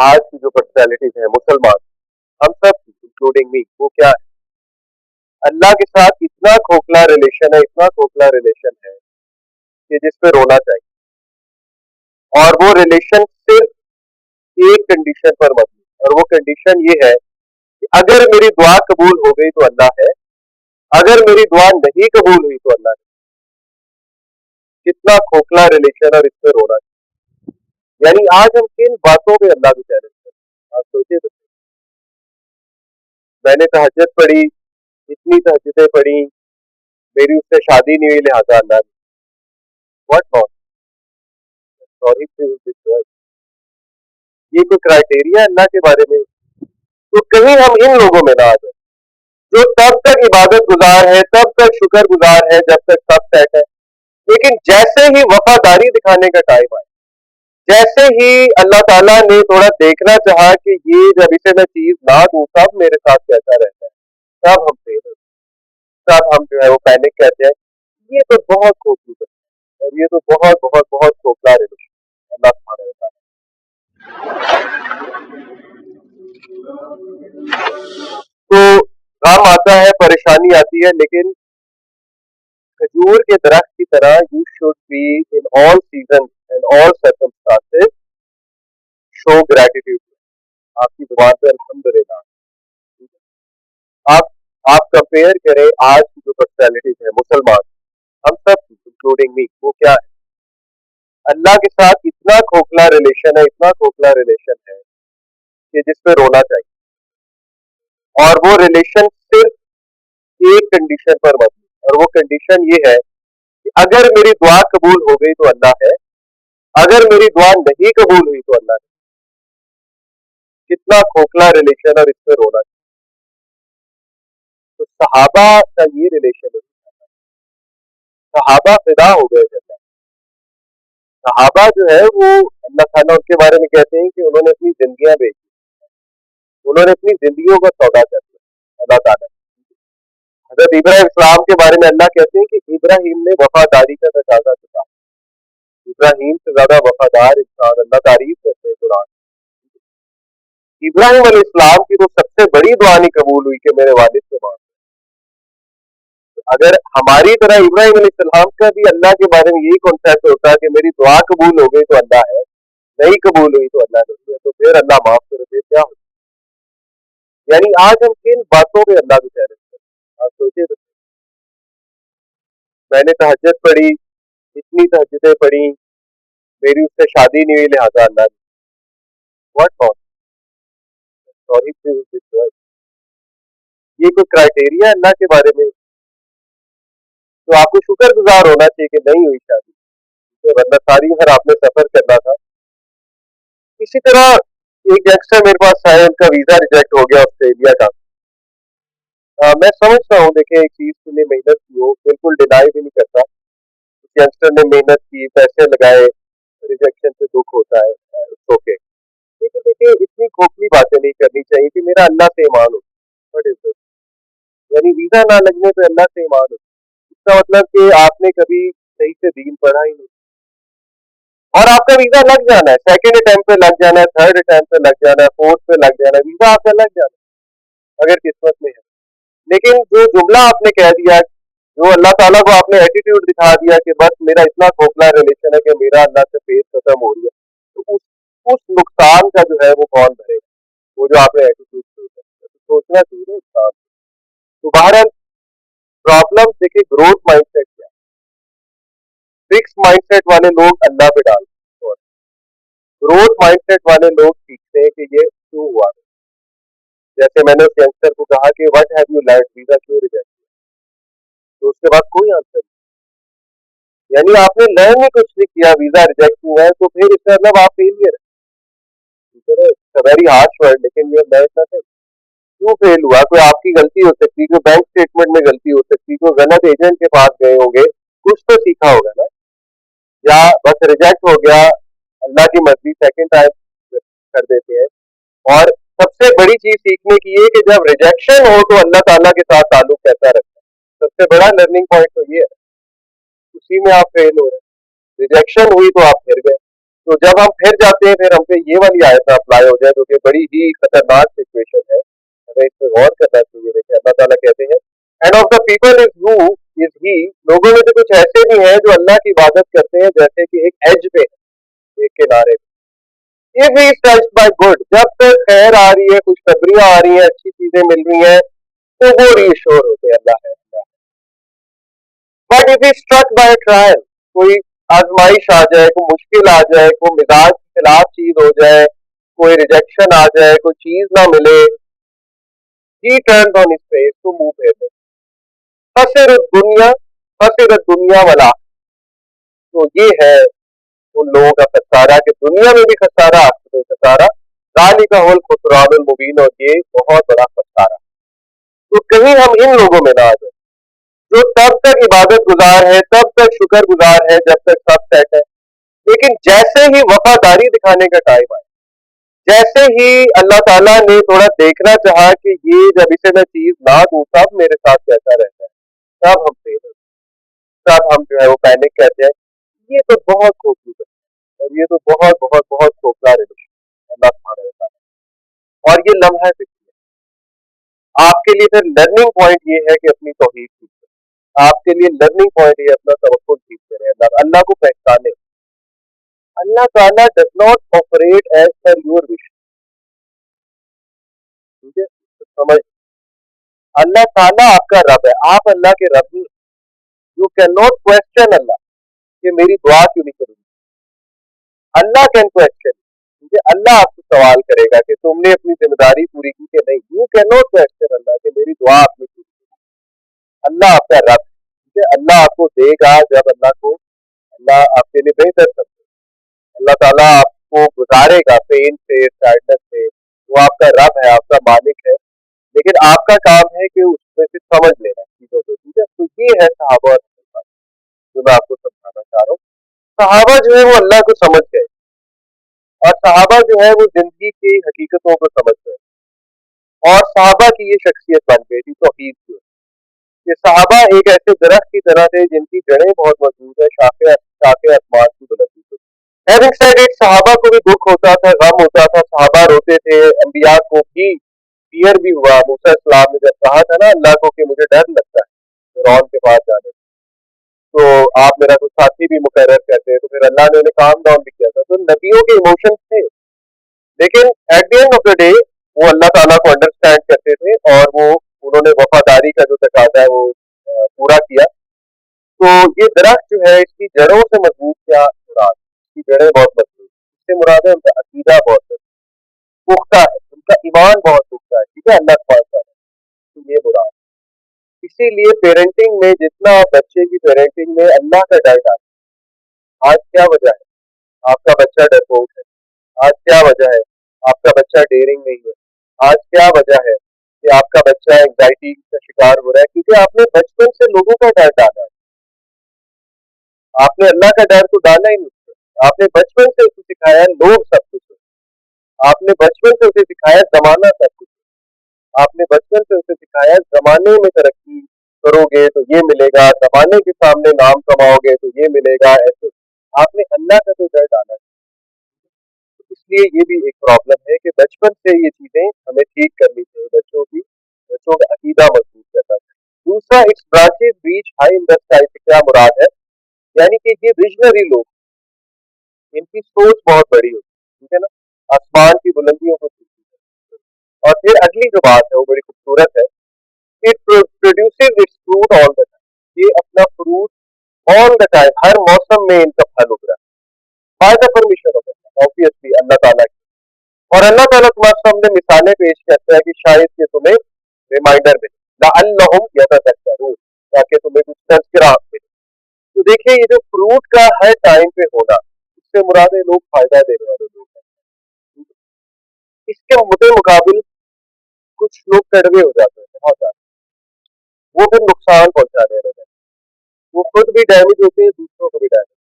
आज की जो पर्सनैलिटीज हैं मुसलमान, हम सब इंक्लूडिंग मी, वो क्या है, अल्लाह के साथ इतना खोखला रिलेशन है, इतना खोखला रिलेशन है कि जिस पे रोना चाहिए। और वो रिलेशन सिर्फ एक कंडीशन पर मबनी है, और वो कंडीशन ये है कि अगर मेरी दुआ कबूल हो गई तो अल्लाह है, अगर मेरी दुआ नहीं कबूल हुई तो अल्लाह है। कितना खोखला रिलेशन और इस पे रोना चाहिए। यानी आज हम किन बातों पे अल्लाह को चैलेंज करते हैं, आप सोचिए तो। मैंने तहज्जुद पढ़ी, इतनी तहज्जुदें पढ़ी, मेरी उससे शादी नहीं हुई, लिहाजा अल्लाह ने, what not, sorry to this, ये कोई क्राइटेरिया अल्लाह के बारे में? तो कहीं हम इन लोगों में ना आ जाए जो तब तक इबादत गुजार है, तब तक शुक्र गुजार है जब तक सब सेट है, लेकिन जैसे ही वफादारी दिखाने का टाइम आया, जैसे ही अल्लाह ताला ने थोड़ा देखना चाहा कि ये जब इसे मैं चीज ना दूं तब मेरे साथ कैसा रहता है, तब हम फेल होते हैं, तब हम जो है वो पैनिक कहते हैं। ये तो बहुत खोखली है, और ये तो बहुत बहुत बहुत खोखला रिलेशन अल्लाह सुब्हानहू व तआला। तो गम आता है, परेशानी आती है, लेकिन खजूर के दरख्त की तरह you should be in all season and all circumstances show gratitude. आपकी जुबान पे अल्हम्दुलिल्लाह। आप कंपेयर करें आज की जो पर्सनैलिटीज है मुसलमान, हम सब इंक्लूडिंग मी, वो क्या है, अल्लाह के साथ इतना खोखला रिलेशन है, इतना खोखला रिलेशन है कि जिस पे रोना चाहिए। और वो रिलेशन सिर्फ एक कंडीशन पर मबनी है, और वो कंडीशन ये है कि अगर मेरी दुआ कबूल हो गई तो अल्लाह है, अगर मेरी दुआ नहीं कबूल हुई तो अल्लाह है। कितना खोखला रिलेशन और इस पे रोना चाहिए। तो सहाबा का ये रिलेशन है, सहाबा फिदा हो गए थे। सहाबा जो है वो अल्लाह ताला उनके बारे में कहते हैं कि उन्होंने अपनी जिंदगियां बेची, उन्होंने अपनी जिंदगियों का सौदा कर लिया अल्लाह ताला। हजरत इब्राहिम इस्लाम के बारे में अल्लाह कहते हैं कि इब्राहिम ने वफादारी का तकाजा किया। इब्राहिम से ज्यादा वफादार इंसान, अल्लाह तारीफ करते हैं कुरान। इब्राहिम अलैहिस्सलाम की तो सबसे बड़ी दुआ नहीं कबूल हुई कि मेरे वालिद से मांग। अगर हमारी तरह इब्राहिम अलैहिस्सलाम का भी अल्लाह के बारे में यही कॉन्सेप्ट होता है कि मेरी दुआ कबूल हो गई तो अल्लाह है, नहीं कबूल हुई तो अल्लाह नहीं है, तो फिर अल्लाह माफ करे, फिर क्या हो। यानी आज हम किन बातों पे अल्लाह को चैलेंज करते हैं, आप सोचिए तो। मैंने तहज्जुद पढ़ी, इतनी तहज्जुदें पढ़ी, मेरी उससे शादी नहीं हुई, लिहाजा अल्लाह ने, what not, sorry to this, ये कोई क्राइटेरिया अल्लाह के बारे में? तो आपको शुक्र गुजार होना चाहिए कि नहीं हुई शादी, तो वरना सारी उम्र आपने सफर करना था। इसी तरह एक यंगस्टर मेरे पास आया, उनका वीजा रिजेक्ट हो गया ऑस्ट्रेलिया का। मैं समझता हूँ, देखिए एक चीज के लिए मेहनत की हो, बिल्कुल डिनाई भी नहीं करता। उस यंगस्टर ने मेहनत की, पैसे लगाए, रिजेक्शन से दुख होता है, ओके। लेकिन देखिए इतनी खोखली बातें नहीं करनी चाहिए कि मेरा अल्लाह से ईमान हो। यानी वीजा ना लगने पे अल्लाह से ईमान हो, इसका मतलब कि आपने कभी सही से दीन पढ़ा ही नहीं। और आपका वीजा लग जाना है, सेकंड अटेम्प्ट पे लग जाना है, थर्ड अटेम्प्ट पे लग जाना है, फोर्थ पे लग जाना है, वीजा आपका लग जाना है अगर किस्मत में है। लेकिन जो जुमला आपने कह दिया, जो अल्लाह ताला को आपने एटीट्यूड दिखा दिया कि बस मेरा इतना खोखला रिलेशन है कि मेरा अल्लाह से फेस खत्म हो रही है, तो उस नुकसान का जो है वो कौन भरेगा? वो जो आपने एटीट्यूड सोचना चाहिए इंसान। तो बहरहाल प्रॉब्लम देखिए ग्रोथ माइंडसेट क्या है। फिक्स माइंडसेट वाले लोग अल्लाह पे डालते हैं, और ग्रोथ माइंडसेट वाले लोग सीखते हैं कि ये क्यों हुआ। जैसे मैंने उस यंगस्टर को कहा कि what have you learn, visa क्यों रिजेक्ट किया, तो उसके बाद कोई आंसर नहीं। यानी आपने लर्न ही कुछ नहीं किया, वीजा रिजेक्ट हुआ है, तो फिर इसका मतलब आप फेलियर है। वेरी हार्श वर्ड, लेकिन ये लर्न नथिंग। क्यों फेल हुआ? कोई आपकी गलती हो सकती है, कोई बैंक स्टेटमेंट में गलती हो सकती है, कोई गलत एजेंट के पास गए होंगे, कुछ तो सीखा होगा ना। या बस रिजेक्ट हो गया, अल्लाह की मर्जी, सेकंड टाइम कर देते हैं। और सबसे बड़ी चीज सीखने की ये कि जब रिजेक्शन हो तो अल्लाह ताला के साथ ताल्लुक कैसा रखना है। सबसे बड़ा लर्निंग पॉइंट तो ये है, उसी में आप फेल हो रहे हैं। रिजेक्शन हुई तो आप फिर गए, تو जब हम फिर जाते हैं फिर हम पे ये वाली आयत अप्लाई हो जाए जो कि बड़ी ही खतरनाक सिचुएशन है, हमें इस पे गौर करना चाहिए। देखिए अल्लाह ताला कहते हैं end of the people is who is he, लोगों में से कुछ ऐसे भी हैं जो अल्लाह की इबादत करते हैं जैसे कि एक एज पे, एक किनारे पे। If he is touched bye good, जब तक खैर आ रही है, खुशखबरियां आ रही हैं, अच्छी चीजें मिल रही हैं, तो वो रीश्योर होते हैं अल्लाह है। But if is struck by trial, कोई आजमाइश आ जाए, कोई मुश्किल आ जाए, कोई मिजाज के खिलाफ चीज हो जाए, कोई रिजेक्शन आ जाए, कोई चीज ना मिले, ही turns on his face to move here, फसिर दुनिया, फसिर दुनिया वाला। तो ये है उन लोगों का खसारा कि दुनिया में भी खसारा, आखिरत में खसारा। ज़ालिका हुवल खुसरानुल मुबीन, और ये बहुत बड़ा खसारा। तो कहीं हम इन लोगों में ना आ जाए जो तब तक इबादत गुजार है, तब तक शुक्र गुजार है जब तक सब सेट है, लेकिन जैसे ही वफादारी दिखाने का टाइम आया, जैसे ही अल्लाह ताला ने थोड़ा देखना चाहा कि ये जब इसे मैं चीज ना दूं तब मेरे साथ कैसा रहता है, तब हम फेल होते हैं, तब हम जो है वो पैनिक कहते हैं। ये तो बहुत खोखली है, और ये तो बहुत बहुत बहुत खोखला रिलेशन अल्लाह सुब्हानहू व तआला। और ये लम्हा है आपके लिए फिर लर्निंग पॉइंट ये है कि अपनी तौहीद सीख करें, आपके लिए लर्निंग पॉइंट ये अपना तवक्कुल सीख करें, अल्लाह को पहचाने। अल्लाह ताला does not operate as per your wish, ठीक है, तो समझ, अल्लाह ताला आपका रब है, आप अल्लाह के रब नहीं। यू कैन नॉट क्वेश्चन अल्लाह कि मेरी दुआ क्यों नहीं करूंगी। अल्लाह कैन क्वेश्चन, ठीक है, अल्लाह आपसे सवाल करेगा कि तुमने अपनी जिम्मेदारी पूरी की कि नहीं। यू कैन नॉट क्वेश्चन अल्लाह कि मेरी दुआ आपने पूरी की। अल्लाह आपका रब, ठीक है, अल्लाह आपको देगा जब अल्लाह आपके लिए बेहतर समझे। अल्लाह ताला आपको गुजारेगा पेन से, सैडनेस से, वो आपका रब है, आपका मालिक है, लेकिन आपका काम है कि उसमें से समझ लेना चीजों को, ठीक है। तो ये है सहाबा और जो मैं आपको समझाना चाह रहा हूँ। सहाबा जो है वो अल्लाह को समझ गए, और सहाबा जो है वो जिंदगी की हकीकतों को समझ गए, और सहाबा की ये शख्सियत बन गई थी तौहीद की। ये सहाबा एक ऐसे दरख्त की तरह थे जिनकी जड़ें बहुत मजबूत है, शाखे शाखे आसमान की बुलंदी पे। हैविंग सेड इट, सहाबा को भी दुख होता था, गम होता था, सहाबा रोते थे, अंबिया को भी फियर भी हुआ। मूसा इस्लाम ने जब कहा था ना अल्लाह को कि मुझे डर लगता है फिरौन के पास जाने, तो आप मेरा कुछ साथी भी मुकर्रर करते हैं, तो फिर अल्लाह ने उन्हें काम डाउन भी किया था। तो नबियों के इमोशंस थे, लेकिन at the end of the day वो अल्लाह ताला को अंडरस्टैंड करते थे, और वो उन्होंने वफादारी का जो तकाजा है वो पूरा किया। तो ये दरख्त जो है इसकी जड़ों से मजबूत क्या मुराद, इसकी जड़ें बहुत मजबूत, इससे मुराद है उनका अकीदा बहुत पुख्ता है, उनका ईमान बहुत पुख्ता है, ठीक है, अल्लाह पाक है, तो ये मुराद। इसीलिए पेरेंटिंग में जितना बच्चे की पेरेंटिंग में अल्लाह का डर डालें। आज क्या वजह है आपका बच्चा डरपोक है, आज क्या वजह है आपका बच्चा डेयरिंग नहीं है, आज क्या वजह है कि आपका बच्चा एंजाइटी का शिकार हो रहा है, क्योंकि आपने बचपन से लोगों का डर डाला है। आपने अल्लाह का डर तो डाला ही नहीं, आपने बचपन से उसे सिखाया लोग सब कुछ है, आपने बचपन से उसे सिखाया जमाना सब कुछ है, आपने बचपन से उसे सिखाया जमाने में तरक्की करोगे तो ये मिलेगा, जमाने के सामने नाम कमाओगे तो ये मिलेगा, ऐसे आपने अल्लाह का तो डर डाला है। इसलिए ये भी एक प्रॉब्लम है कि बचपन से ये चीजें हमें ठीक करनी चाहिए, बच्चों का अकीदा मजबूत करना चाहिए। दूसरा, it's branches reach high in the sky से क्या मुराद है, यानी कि ये विजनरी लोग, इनकी सोच बहुत बड़ी होती है, ठीक है ना, आसमान की बुलंदियों को छूती है। और फिर अगली जो बात है वो बड़ी खूबसूरत है, it produces its fruit all the time, ये अपना फ्रूट ऑल द टाइम, हर मौसम में इनका फल उग रहा है by the permission of Allah, obviously Allah ताला की। और अल्लाह ताला तुम्हारे सामने मिसालें पेश करता है कि शायद ये तुम्हें रिमाइंडर मिले, लअल्लहुम यतज़क्करून, ताकि तुम्हें कुछ तज़किरा मिले। तो देखिए ये जो फ्रूट का हर टाइम पे होना, इससे मुराद है लोग फायदा देने वाले लोग हैं। इसके मुकाबिल कुछ लोग कड़वे हो जाते हैं बहुत ज्यादा, वो फिर नुकसान पहुंचाने रहते हैं, वो खुद भी डैमेज होते हैं, दूसरों को भी डैमेज।